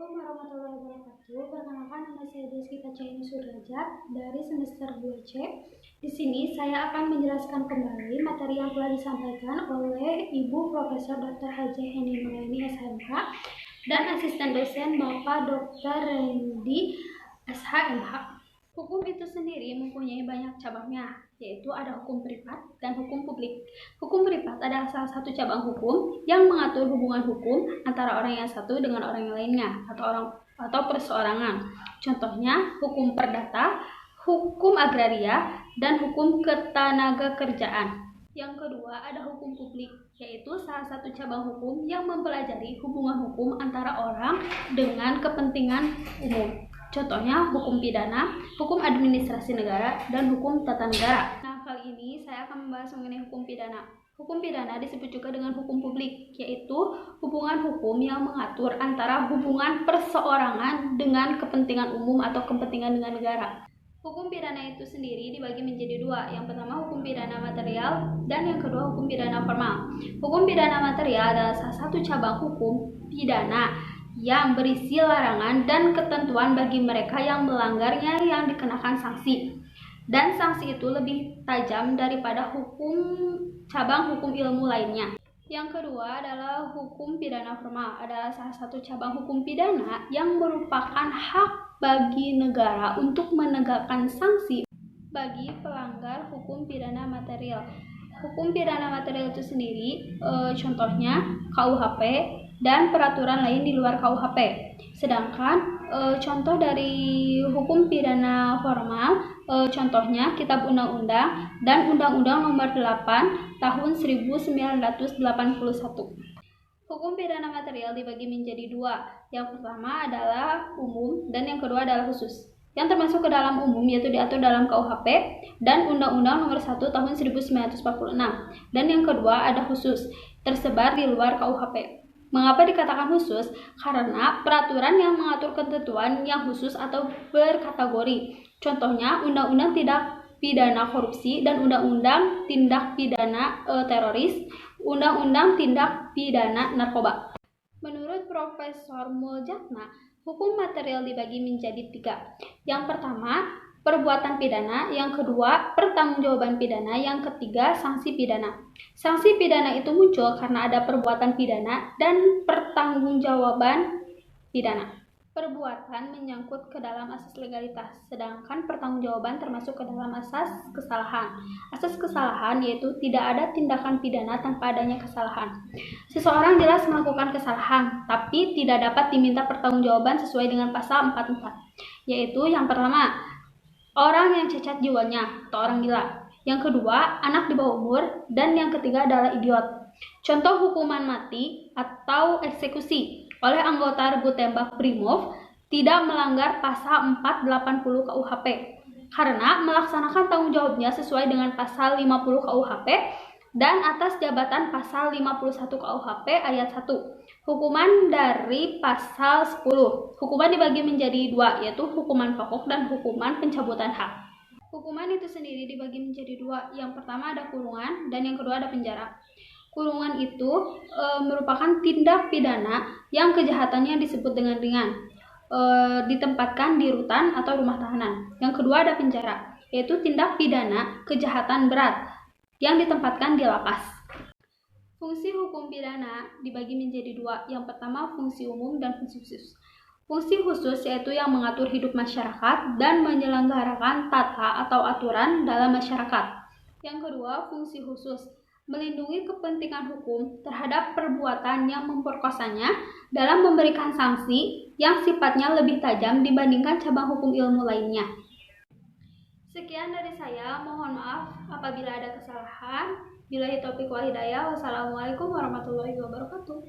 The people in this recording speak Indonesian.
Assalamualaikum warahmatullahi wabarakatuh. Perkenalkan, nama saya Deskita Caini Sudrajat dari semester 2C. Di sini saya akan menjelaskan kembali materi yang telah disampaikan oleh Ibu Profesor Dr. Haji Heni Nuraini SHMH dan asisten dosen Bapak Dr. Randy SHMH. Hukum itu sendiri mempunyai banyak cabangnya, yaitu ada hukum privat dan hukum publik. Hukum privat adalah salah satu cabang hukum yang mengatur hubungan hukum antara orang yang satu dengan orang yang lainnya atau perseorangan. Contohnya hukum perdata, hukum agraria, dan hukum ketenagakerjaan. Yang kedua ada hukum publik, yaitu salah satu cabang hukum yang mempelajari hubungan hukum antara orang dengan kepentingan umum. Contohnya hukum pidana, hukum administrasi negara, dan hukum tata negara. Nah, kali ini saya akan membahas mengenai hukum pidana. Hukum pidana disebut juga dengan hukum publik, yaitu hubungan hukum yang mengatur antara hubungan perseorangan dengan kepentingan umum atau kepentingan dengan negara. Hukum pidana itu sendiri dibagi menjadi dua. Yang pertama hukum pidana material dan yang kedua hukum pidana formal. Hukum pidana material adalah salah satu cabang hukum pidana yang berisi larangan dan ketentuan bagi mereka yang melanggarnya yang dikenakan sanksi. Dan sanksi itu lebih tajam daripada cabang hukum ilmu lainnya. Yang kedua adalah hukum pidana formal, adalah salah satu cabang hukum pidana yang merupakan hak bagi negara untuk menegakkan sanksi bagi pelanggar hukum pidana material. Hukum pidana material itu sendiri contohnya KUHP dan peraturan lain di luar KUHP. Sedangkan contoh dari hukum pidana formal contohnya Kitab Undang-Undang dan Undang-Undang Nomor 8 Tahun 1981. Hukum pidana material dibagi menjadi dua. Yang pertama adalah umum dan yang kedua adalah khusus. Yang termasuk ke dalam umum yaitu diatur dalam KUHP dan Undang-Undang Nomor 1 Tahun 1946. Dan yang kedua ada khusus, tersebar di luar KUHP. Mengapa dikatakan khusus? Karena peraturan yang mengatur ketentuan yang khusus atau berkategori. Contohnya Undang-Undang Tindak Pidana Korupsi dan Undang-Undang Tindak Pidana Teroris, Undang-Undang Tindak Pidana Narkoba. Menurut Profesor Muljatna, hukum material dibagi menjadi tiga. Yang pertama, perbuatan pidana, yang kedua, pertanggungjawaban pidana, yang ketiga, sanksi pidana. Sanksi pidana itu muncul karena ada perbuatan pidana dan pertanggungjawaban pidana. Perbuatan menyangkut ke dalam asas legalitas, sedangkan pertanggungjawaban termasuk ke dalam asas kesalahan. Asas kesalahan yaitu tidak ada tindakan pidana tanpa adanya kesalahan. Seseorang jelas melakukan kesalahan, tapi tidak dapat diminta pertanggungjawaban sesuai dengan pasal 44, yaitu yang pertama, orang yang cacat jiwanya atau orang gila. Yang kedua, anak di bawah umur. Dan yang ketiga adalah idiot. Contoh hukuman mati atau eksekusi oleh anggota regu tembak Brimob tidak melanggar pasal 480 KUHP karena melaksanakan tanggung jawabnya sesuai dengan pasal 50 KUHP dan atas jabatan pasal 51 KUHP ayat 1. Hukuman dari pasal 10. Hukuman dibagi menjadi dua, yaitu hukuman pokok dan hukuman pencabutan hak. Hukuman itu sendiri dibagi menjadi dua. Yang pertama ada kurungan dan yang kedua ada penjara. Kurungan itu merupakan tindak pidana yang kejahatannya disebut dengan ringan, ditempatkan di rutan atau rumah tahanan. Yang kedua ada penjara, yaitu tindak pidana kejahatan berat yang ditempatkan di lapas. Fungsi hukum pidana dibagi menjadi dua. Yang pertama fungsi umum dan fungsi khusus. Fungsi khusus yaitu yang mengatur hidup masyarakat dan menyelenggarakan tata atau aturan dalam masyarakat. Yang kedua fungsi khusus, melindungi kepentingan hukum terhadap perbuatan yang memperkosanya dalam memberikan sanksi yang sifatnya lebih tajam dibandingkan cabang hukum ilmu lainnya. Sekian dari saya, mohon maaf apabila ada kesalahan. Billahi taufiq wal hidayah. Wassalamualaikum warahmatullahi wabarakatuh.